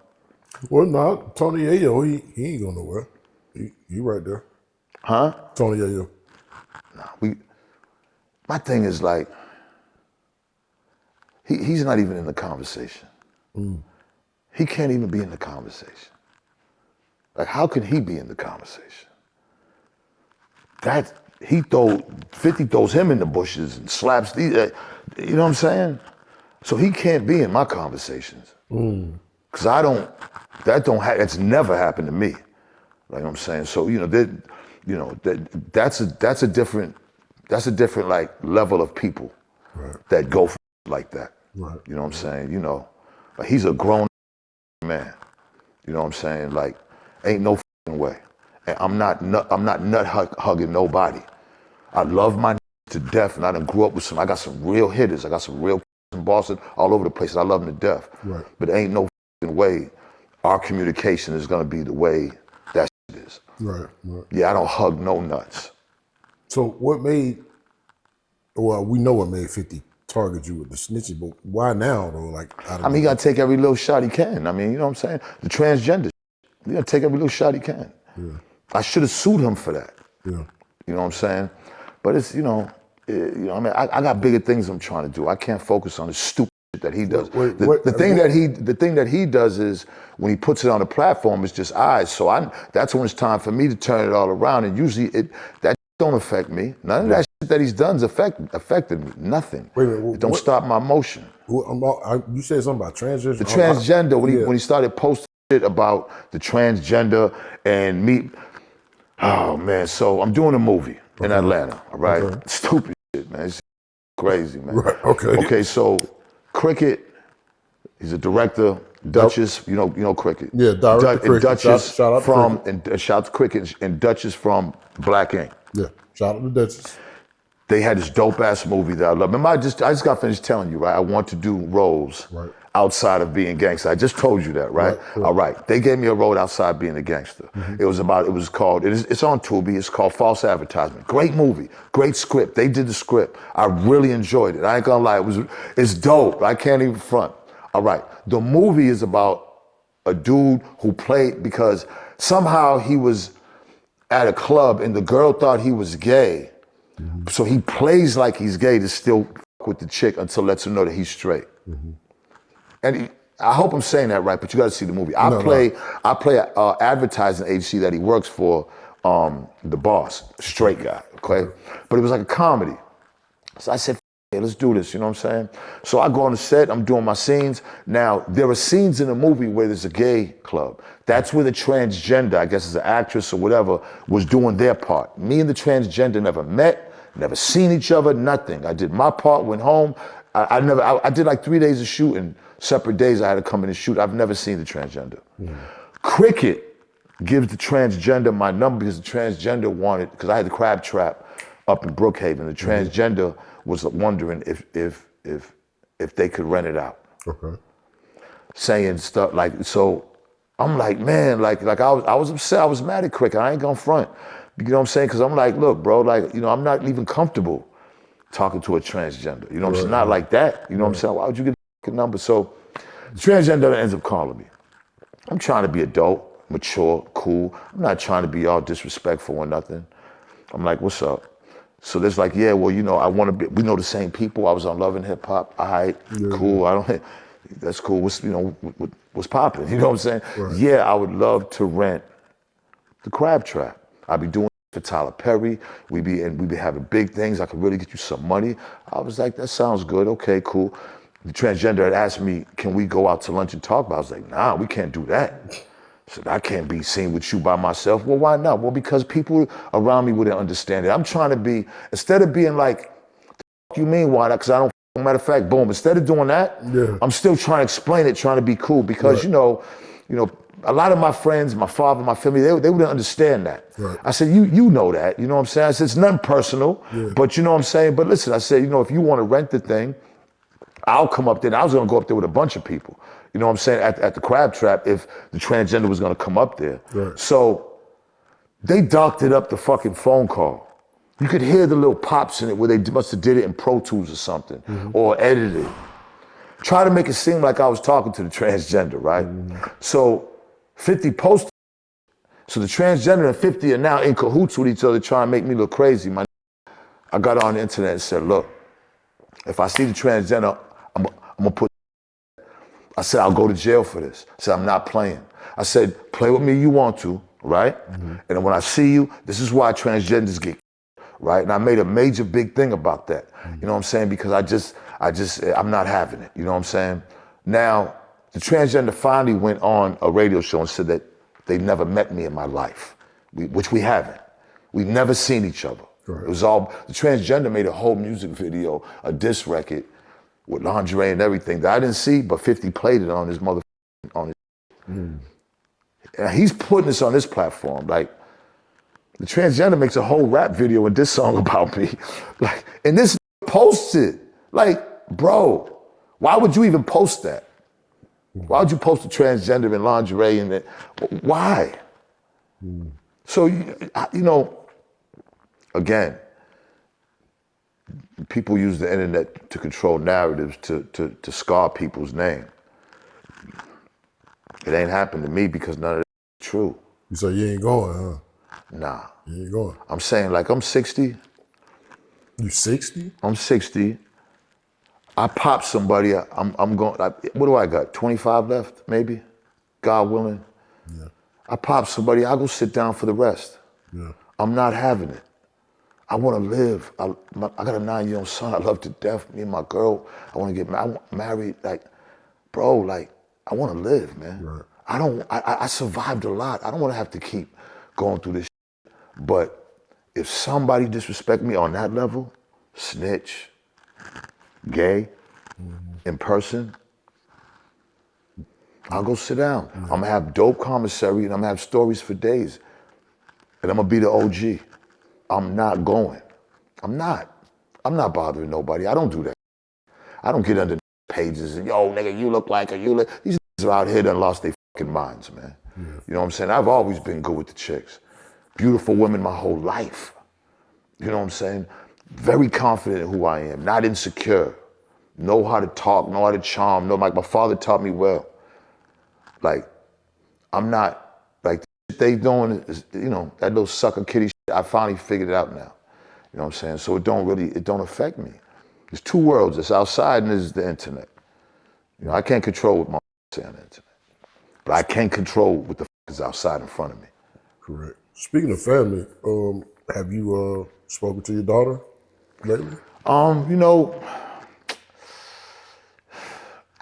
Well, no, Tony Yayo, he ain't going nowhere. He right there. Huh? Tony Yayo. Nah, my thing is like, he's not even in the conversation. He can't even be in the conversation. Like, how can he be in the conversation? 50 throws him in the bushes and slaps these, you know what I'm saying? So he can't be in my conversations. Cause that's never happened to me. Like what I'm saying. So, that's a different like level of people that go for like that. Right. You know what I'm saying? Like he's a grown man. You know what I'm saying? Like, ain't no way. And I'm not nut hugging nobody. I love my to death, and I done grew up with I got some real hitters. I got some real in Boston, all over the place, and I love them to death. Right. But ain't no way our communication is gonna be the way that shit is. Right. Yeah, I don't hug no nuts. So what made, well, we know what made 50 target you with the snitching, but why now though? Like, he gotta take every little shot he can. I mean, you know what I'm saying? The transgender, he gotta take every little shot he can. Yeah. I should have sued him for that. Yeah. You know what I'm saying? But it's, I got bigger things I'm trying to do. I can't focus on the stupid shit that he does. The thing that he does is when he puts it on the platform, it's just eyes. So that's when it's time for me to turn it all around. And usually that don't affect me. None of that shit that he's done's affected me. Nothing. Wait a minute, it don't stop my motion. You said something about transgender. The transgender when he started posting shit about the transgender and me. Oh man, so I'm doing a movie in Atlanta, all right? Okay. Stupid shit, man. It's crazy, man. Right, okay. Okay, so Cricket, he's a director, Duchess, you know Cricket. Yeah, director Cricket. Duchess shout out from Cricket. and shout out to Cricket and Duchess from Black Ink. Yeah, shout out to Duchess. They had this dope ass movie that I love. Remember, I just got finished telling you, right? I want to do roles outside of being gangster. I just told you that, right? Right. All right. They gave me a role outside being a gangster. It's on Tubi. It's called False Advertisement. Great movie, great script. They did the script. I really enjoyed it. I ain't gonna lie, it's dope. I can't even front. All right. The movie is about a dude who played because somehow he was at a club and the girl thought he was gay. So he plays like he's gay to still fuck with the chick until lets her know that he's straight. And I hope I'm saying that right, but you got to see the movie. I play an advertising agency that he works for, the boss, straight guy, okay? But it was like a comedy. So I said, hey, let's do this, you know what I'm saying? So I go on the set, I'm doing my scenes. Now, there are scenes in the movie where there's a gay club. That's where the transgender, I guess as an actress or whatever, was doing their part. Me and the transgender never met, never seen each other, nothing. I did my part, went home. I did like 3 days of shooting, separate days I had to come in and shoot. I've never seen the transgender. Cricket gives the transgender my number because the transgender wanted, because I had the crab trap up in Brookhaven. The transgender was wondering if they could rent it out. Okay. Saying stuff like, so I'm like, man, like I was upset. I was mad at Cricket. I ain't gonna front. You know what I'm saying? Because I'm like, look, bro, like, I'm not even comfortable talking to a transgender. You know what I'm saying? Not like that. You know what I'm saying? Why would you get a number? So the transgender ends up calling me. I'm trying to be adult, mature, cool. I'm not trying to be all disrespectful or nothing. I'm like, what's up? So there's like, yeah, well, I want to be, we know the same people. I was on Love and Hip Hop. All right, cool. That's cool. What's popping? You know what I'm saying? Right. Yeah, I would love to rent the Crab Trap. I'd be doing for Tyler Perry. We'd be having big things. I could really get you some money. I was like, that sounds good. Okay, cool. The transgender had asked me, can we go out to lunch and talk about it? I was like, nah, we can't do that. I said, I can't be seen with you by myself. Well, why not? Well, because people around me wouldn't understand it. I'm trying to be, instead of being like, you mean why? Because I don't, matter of fact, boom, instead of doing that, I'm still trying to explain it, trying to be cool. Because, you know, a lot of my friends, my father, my family, they wouldn't understand that. Right. I said, you know that, you know what I'm saying? I said, it's nothing personal, but you know what I'm saying? But listen, I said, if you want to rent the thing, I'll come up there. I was going to go up there with a bunch of people. You know what I'm saying? At the Crab Trap, if the transgender was going to come up there. Right. So they doctored up the fucking phone call. You could hear the little pops in it where they must have did it in Pro Tools or something, or edited it. Try to make it seem like I was talking to the transgender, right? So 50 posted. So the transgender and 50 are now in cahoots with each other trying to make me look crazy. I got on the internet and said, look, if I see the transgender, I'm gonna put, I said, I'll go to jail for this. I said, I'm not playing. I said, play with me you want to, right? And then when I see you, this is why transgenders get, right? And I made a major big thing about that. You know what I'm saying? Because I'm not having it. You know what I'm saying? Now, the transgender finally went on a radio show and said that they never met me in my life, which we haven't. We've never seen each other. Right. It was all, the transgender made a whole music video, a diss record with lingerie and everything that I didn't see, but 50 played it on his on his. And he's putting this on this platform. Like, the transgender makes a whole rap video and diss song about me. Like, and this posted. Like, bro, why would you even post that? Why would you post a transgender in lingerie and why? So, you know, again, people use the internet to control narratives to scar people's name. It ain't happened to me because none of that is true. So you ain't going, huh? Nah. You ain't going. I'm saying, like, I'm 60. You 60? I'm 60. I pop somebody, I'm going, what do I got, 25 left, maybe? God willing. Yeah. I pop somebody, I'll go sit down for the rest. Yeah. I'm not having it. I want to live. I got a 9-year-old son I love to death. Me and my girl, I want to get married. Like, bro, like, I want to live, man. Right. I survived a lot. I don't want to have to keep going through this shit. But if somebody disrespect me on that level, snitch, gay, in person, I'll go sit down. I'm gonna have dope commissary and I'm gonna have stories for days. And I'm gonna be the OG. I'm not going. I'm not bothering nobody. I don't do that. I don't get under pages and, yo, nigga, you look like, these niggas are out here that lost their fucking minds, man. Yeah. You know what I'm saying? I've always been good with the chicks. Beautiful women my whole life. You know what I'm saying? Very confident in who I am, not insecure. Know how to talk, know how to charm, like my father taught me well. Like, I'm not, like, the shit they doing is, you know, that little sucker kitty shit, I finally figured it out now. You know what I'm saying? So it don't affect me. There's two worlds, it's outside and there's the internet. You know, I can't control what my say on the internet, but I can control what the is outside in front of me. Correct. Speaking of family, have you spoken to your daughter lately? You know,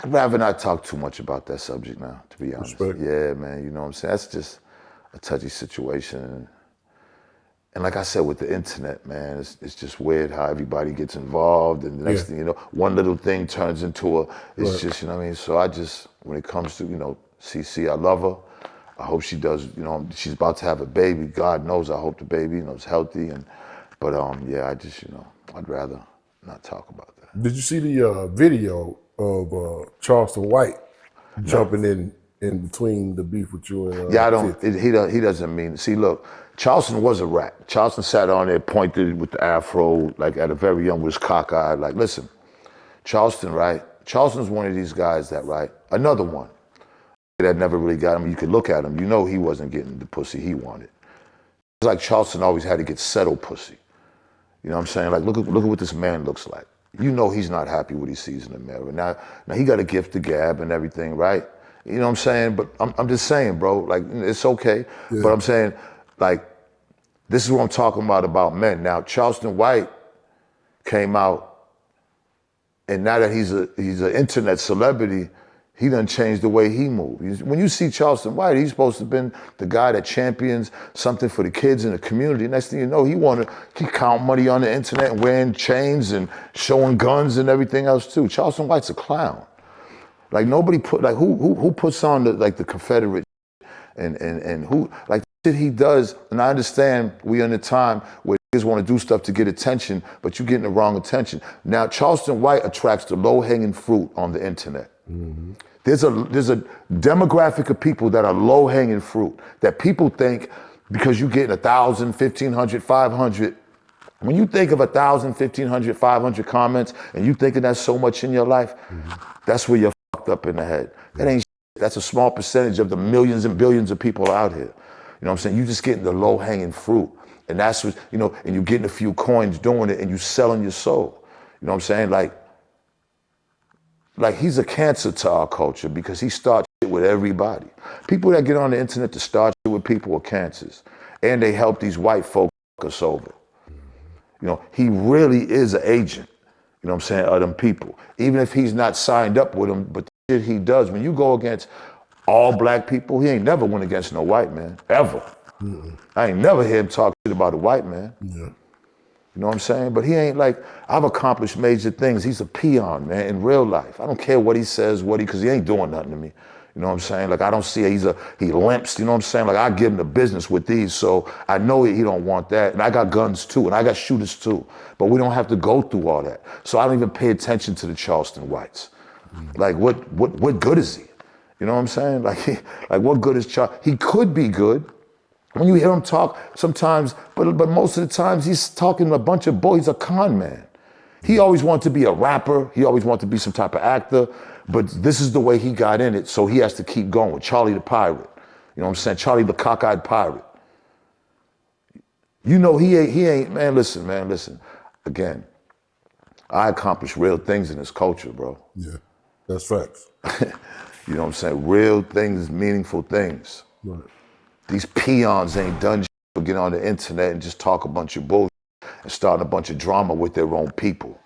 I'd rather not talk too much about that subject now, to be honest. Respect. Yeah, man, you know what I'm saying? That's just a touchy situation. And like I said, with the internet, man, it's just weird how everybody gets involved, and the next thing you know, one little thing turns into it's just, you know what I mean? So I just, when it comes to, you know, CC, I love her. I hope she does, you know, she's about to have a baby. God knows, I hope the baby, you know, is healthy. But yeah, I just, you know, I'd rather not talk about that. Did you see the video of Charleston White jumping in between the beef with you and yeah, I don't, he doesn't mean, see, look, Charleston was a rat. Charleston sat on there, pointed with the afro, like at a very young, was cockeyed. Like, listen, Charleston, right? Charleston's one of these guys that, right? Another one that never really got him. You could look at him, you know he wasn't getting the pussy he wanted. It's like Charleston always had to get settled pussy. You know what I'm saying? Like, look at what this man looks like. You know he's not happy what he sees in the mirror. Now he got a gift to gab and everything, right? You know what I'm saying? But I'm just saying, bro, like, it's okay. Yeah. But I'm saying, like, this is what I'm talking about men. Now, Charleston White came out, and now that he's an internet celebrity, he done changed the way he moves. When you see Charleston White, he's supposed to have been the guy that champions something for the kids in the community. Next thing you know, he count money on the internet and wearing chains and showing guns and everything else too. Charleston White's a clown. Like, nobody who puts on the Confederate and who, like, the shit he does, and I understand we in a time where niggas want to do stuff to get attention, but you're getting the wrong attention. Now, Charleston White attracts the low-hanging fruit on the internet. Mm-hmm. There's a demographic of people that are low-hanging fruit, that people think because you're getting 1,000, 1,500, 500, when you think of 1,000, 1,500, 500 comments and you thinking that's so much in your life, that's where you're fucked up in the head. That ain't That's a small percentage of the millions and billions of people out here. You know what I'm saying? You just getting the low hanging fruit. And that's what, you know, and you're getting a few coins doing it and you selling your soul. You know what I'm saying? Like he's a cancer to our culture because he starts shit with everybody. People that get on the internet to start shit with people are cancers. And they help these white folk us over. You know, he really is an agent, you know what I'm saying, of them people. Even if he's not signed up with them, but the shit he does, when you go against all black people, he ain't never went against no white man, ever. I ain't never hear him talk shit about a white man. Yeah. You know what I'm saying? But he ain't like, I've accomplished major things. He's a peon, man, in real life. I don't care what he says, because he ain't doing nothing to me. You know what I'm saying? Like, I don't see it. He limps, you know what I'm saying? Like, I give him the business with these, so I know he don't want that. And I got guns too, and I got shooters too. But we don't have to go through all that. So I don't even pay attention to the Charleston whites. Like, what good is he? You know what I'm saying? Like what good is Charleston? He could be good. When you hear him talk sometimes, but most of the times he's talking a bunch of bull. He's a con man. He always wanted to be a rapper. He always wanted to be some type of actor, but this is the way he got in it, so he has to keep going. Charlie the Pirate. You know what I'm saying? Charlie the cockeyed pirate. You know, he ain't, man, listen. Again, I accomplished real things in this culture, bro. Yeah, that's facts. You know what I'm saying? Real things, meaningful things. Right. These peons ain't done shit but get on the internet and just talk a bunch of bullshit and start a bunch of drama with their own people.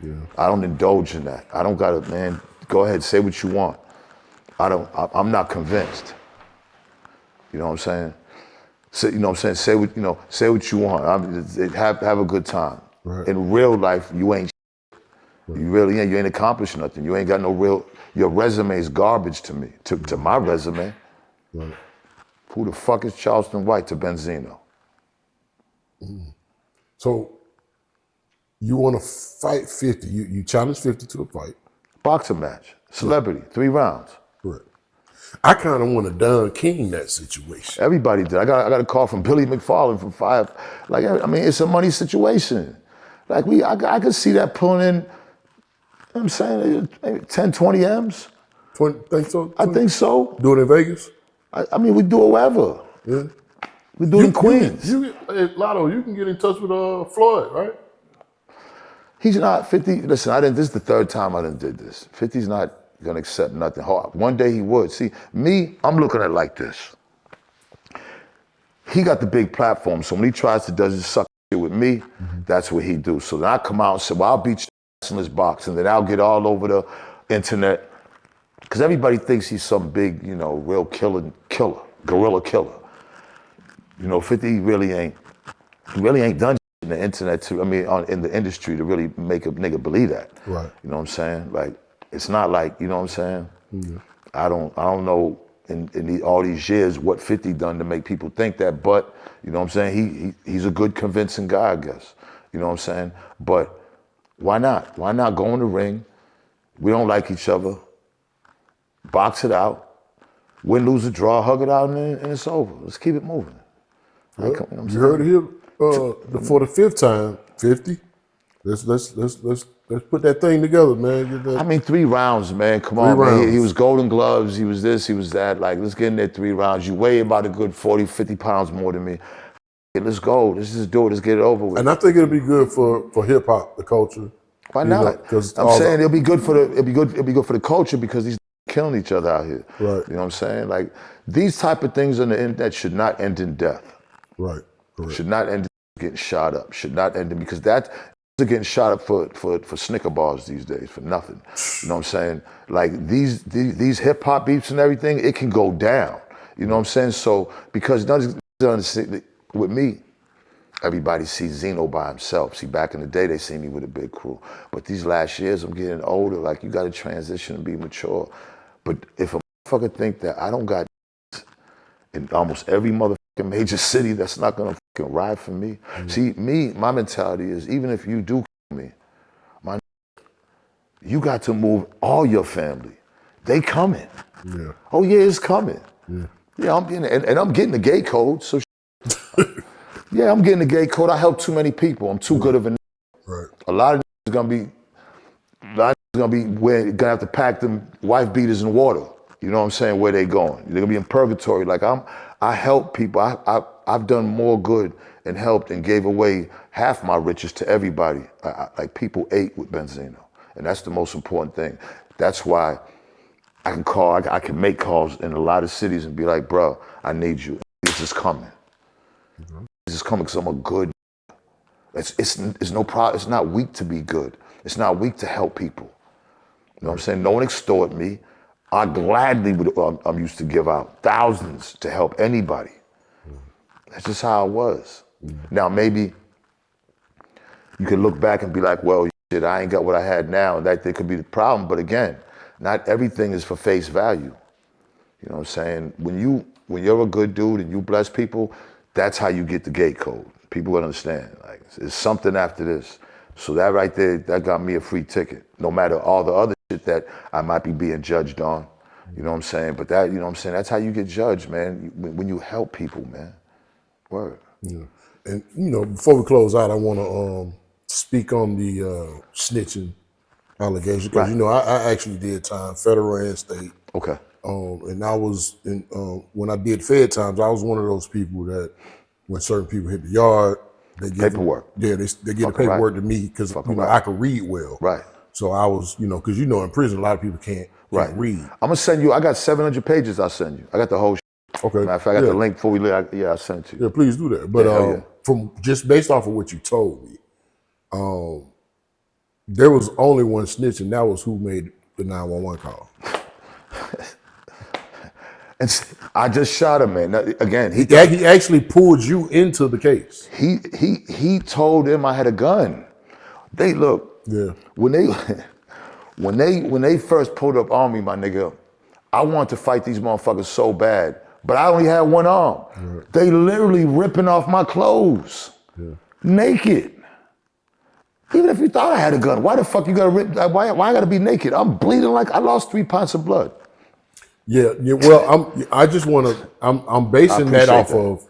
Yeah. I don't indulge in that. I don't gotta, man, go ahead, say what you want. I'm not convinced. You know what I'm saying? Say, you know what I'm saying? Say what you want. Have a good time. Right. In real life, you ain't shit. Right. You really ain't. You ain't accomplished nothing. You ain't got no real, your resume is garbage to me, to my resume. Right. Who the fuck is Charleston White to Benzino? So you want to fight 50. You challenge 50 to a fight. Boxing match. Celebrity. 3 rounds. Correct. I kind of want to Don King that situation. Everybody did. I got a call from Billy McFarland from 5. Like, I mean, it's a money situation. Like, I could see that pulling in, you know what I'm saying, maybe 10, 20 M's. 20, think so? 20? I think so. Do it in Vegas? I mean, we do it wherever. Yeah. We do it in Queens. Hey, Lotto, you can get in touch with Floyd, right? He's not 50. Listen, this is the 3rd time I done did this. 50's not gonna accept nothing. One day he would. See, me, I'm looking at it like this. He got the big platform, so when he tries to does his suck shit with me, that's what he do. So then I come out and say, well, I'll beat you in this box, and then I'll get all over the internet. Because everybody thinks he's some big, you know, real killer, guerrilla killer. You know, 50 really ain't done in the internet in the industry to really make a nigga believe that. Right. You know what I'm saying? Like, it's not like, you know what I'm saying? Mm-hmm. I don't know in all these years what 50 done to make people think that, but, you know what I'm saying? He's a good convincing guy, I guess. You know what I'm saying? But why not? Why not go in the ring? We don't like each other. Box it out, win, lose, or draw, hug it out, and it's over. Let's keep it moving. Well, you heard it here for the 5th time, 50. Let's put that thing together, man. I mean, 3 rounds, man. Come on, man. He was Golden Gloves. He was this. He was that. Like, let's get in there 3 rounds. You weigh about a good 40, 50 pounds more than me. Let's go. Let's just do it. Let's get it over with. And I think it'll be good for hip hop, the culture. Why not? Because I'm saying it'll be good for the culture because these killing each other out here. Right. You know what I'm saying? Like, these type of things on the internet should not end in death. Right. Correct. Should not end in getting shot up. Should not end in, because they're getting shot up for Snicker bars these days, for nothing. You know what I'm saying? Like, these hip hop beefs and everything, it can go down. You know what I'm saying? So, because with me, everybody sees Zeno by himself. See, back in the day, they see me with a big crew. But these last years, I'm getting older. Like, you got to transition and be mature. But if a motherfucker think that I don't got in almost every motherfucking major city, that's not gonna fucking ride for me. See, my mentality is, even if you do kill me, you got to move all your family. They coming. Yeah. Oh yeah, it's coming. Yeah. Yeah, I'm getting the gay code. So yeah, I'm getting the gay code. I help too many people. I'm too good of a. Right. A lot of gonna be. Gonna have to pack them wife beaters in water. You know what I'm saying? Where they going? They're gonna be in purgatory. Like I help people. I've done more good and helped and gave away half my riches to everybody. Like people ate with Benzino, and that's the most important thing. That's why I can call. I can make calls in a lot of cities and be like, bro, I need you. This is coming. This is coming because I'm a good. It's no problem. It's not weak to be good. It's not weak to help people. You know what I'm saying? No one extort me. I gladly would. I'm used to give out thousands to help anybody. That's just how it was. Now maybe you could look back and be like, well, shit, I ain't got what I had now, and that there could be the problem. But again, not everything is for face value. You know what I'm saying? When you're a good dude and you bless people, that's how you get the gate code. People understand. Like there's something after this. So that right there, that got me a free ticket. No matter all the other shit that I might be being judged on. You know what I'm saying? But that, you know what I'm saying? That's how you get judged, man. When you help people, man. Word. Yeah. And before we close out, I want to speak on the snitching allegation because I actually did time, federal and state. Okay. And I was when I did Fed times, I was one of those people that when certain people hit the yard, they get paperwork. They get the paperwork to me because I could read well. Right. So I was, because in prison a lot of people can't read. I'm gonna send you. I got 700 pages. I'll send you. I got the whole. Okay. Matter of fact, I got the link before we leave. I'll send it to you. Yeah, please do that. But from just based off of what you told me, there was only one snitch, and that was who made the 911 call. And I just shot him, man. Again, he actually pulled you into the case. He told him I had a gun. They look. Yeah. When they first pulled up on me, my nigga, I wanted to fight these motherfuckers so bad, but I only had one arm. Right. They literally ripping off my clothes, naked. Even if you thought I had a gun, why the fuck you gotta rip? Why I gotta be naked? I'm bleeding like I lost 3 pints of blood. Yeah. Well, I'm basing that off of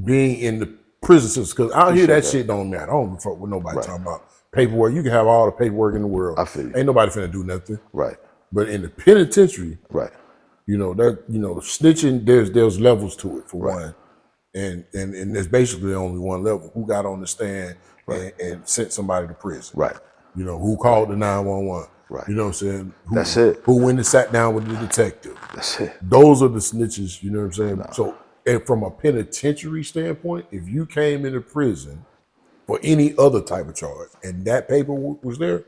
being in the prison system because out here that shit don't matter. I don't fuck with nobody talking about paperwork. You can have all the paperwork in the world. I feel you. Ain't nobody finna do nothing. Right. But in the penitentiary, right. Snitching. There's levels to it for one, and there's basically only one level. Who got on the stand and sent somebody to prison? Right. Who called the 911? Right. You know what I'm saying? That's it. Who went and sat down with the detective? That's it. Those are the snitches, you know what I'm saying? No. So and from a penitentiary standpoint, if you came into prison for any other type of charge and that paperwork was there,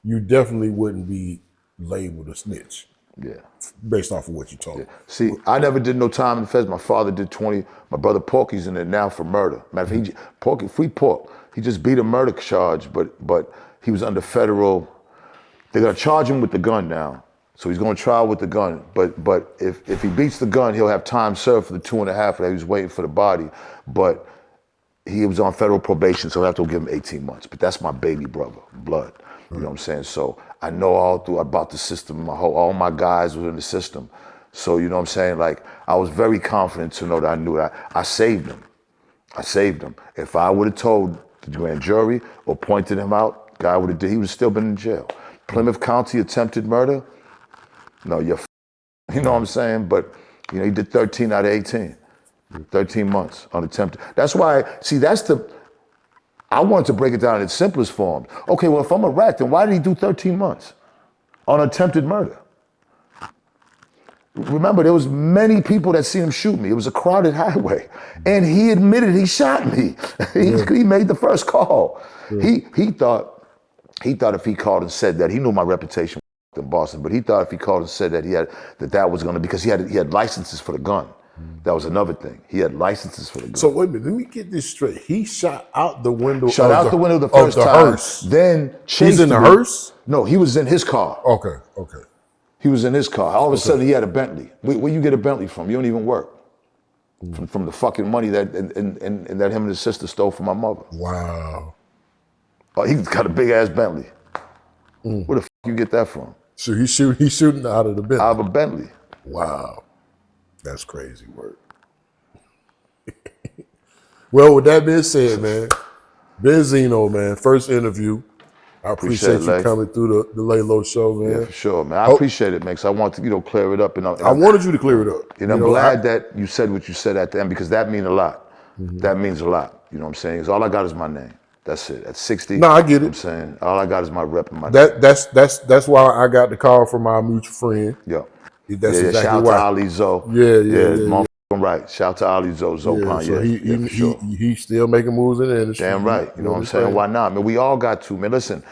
you definitely wouldn't be labeled a snitch. Yeah. Based off of what you told me. See, I never did no time in the feds. My father did 20. My brother Porky's in there now for murder. Matter of fact, free Pork. He just beat a murder charge, but he was under federal. They're gonna charge him with the gun now. So he's going to trial with the gun. But if he beats the gun, he'll have time served for the 2.5 that he was waiting for the body. But he was on federal probation, so I have to give him 18 months. But that's my baby brother, blood. You know what I'm saying? So I know all through about the system. All my guys were in the system. So you know what I'm saying? Like I was very confident to know that I knew that I saved him. I saved him. If I would have told the grand jury or pointed him out, he would have still been in jail. Plymouth County attempted murder. No, you know what I'm saying? But he did 13 out of 18. 13 months on attempted. That's why, see, I wanted to break it down in its simplest form. Okay, well, if I'm a rat, then why did he do 13 months on attempted murder? Remember, there was many people that seen him shoot me. It was a crowded highway. And he admitted he shot me. He made the first call. He thought if he called and said that, he knew my reputation in Boston, but he thought if he called and said that that was gonna, because he had licenses for the gun. That was another thing. He had licenses for the gun. So wait a minute, let me get this straight. He shot out the window. Shot out the window the first time. Hearse. Then chased in the hearse? No, he was in his car. Okay. He was in his car. All of a sudden, he had a Bentley. Where you get a Bentley from? You don't even work. From the fucking money that and that him and his sister stole from my mother. Wow. Oh, he got a big ass Bentley. Where the fuck you get that from? So he's shooting out of the Bentley. Out of a Bentley. Wow. That's crazy work. Well, with that being said, man, Benzino, man, first interview. I appreciate you Lay. coming through the Leylo Show, man. Yeah, for sure, man. I appreciate it, man, because I want to, clear it up. And I wanted you to clear it up. And I'm glad that you said what you said at the end, because that means a lot. That means a lot. You know what I'm saying? Because all I got is my name. That's it. At 60. No, I get it. I'm saying all I got is my rep and my name. That's why I got the call from my mutual friend. Yeah. That's exactly shout why. To Ali Zoe. Yeah. Right. Shout to Ali Zoe. So he's still making moves in the industry. Damn right. You know what I'm saying? Why not? I mean, we all got to. Man, listen,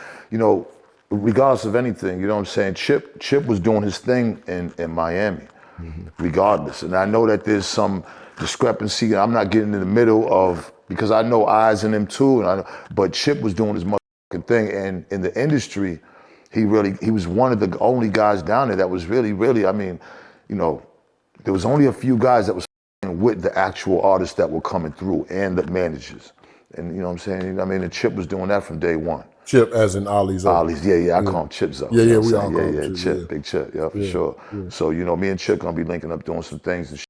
regardless of anything, you know what I'm saying? Chip was doing his thing in Miami, regardless. And I know that there's some discrepancy. I'm not getting in the middle of, because I know eyes in him too. But Chip was doing his motherfucking thing. And in the industry, he was one of the only guys down there that was really, I mean, there was only a few guys that was with the actual artists that were coming through and the managers. And you know what I'm saying? I mean, and Chip was doing that from day one. Chip as in Ali's up. Ali's, yeah, I call him Chip Zo. Yeah, we all call him Chip, Big Chip, for sure. Yeah. So, me and Chip gonna be linking up doing some things and shit.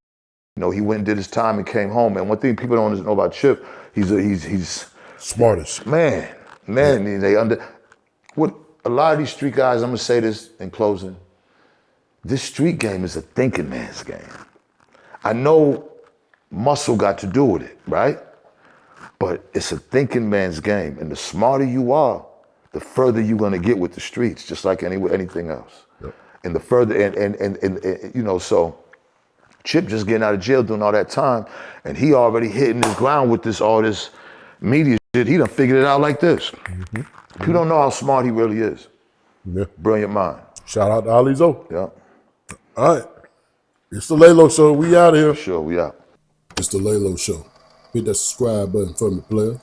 He went and did his time and came home. And one thing people don't know about Chip, he's smartest. Man, what a lot of these street guys, I'm gonna say this in closing, this street game is a thinking man's game. I know muscle got to do with it, right? But it's a thinking man's game. And the smarter you are, the further you're gonna get with the streets, just like anything else. Yep. And the further, and so Chip just getting out of jail doing all that time, and he already hitting his ground with all this media shit. He done figured it out like this. People don't know how smart he really is. Yeah. Brilliant mind. Shout out to Ali Zo. Yeah. All right. It's the Leylo Show. We out of here. Sure, we out. It's the Leylo Show. Hit that subscribe button for me, player.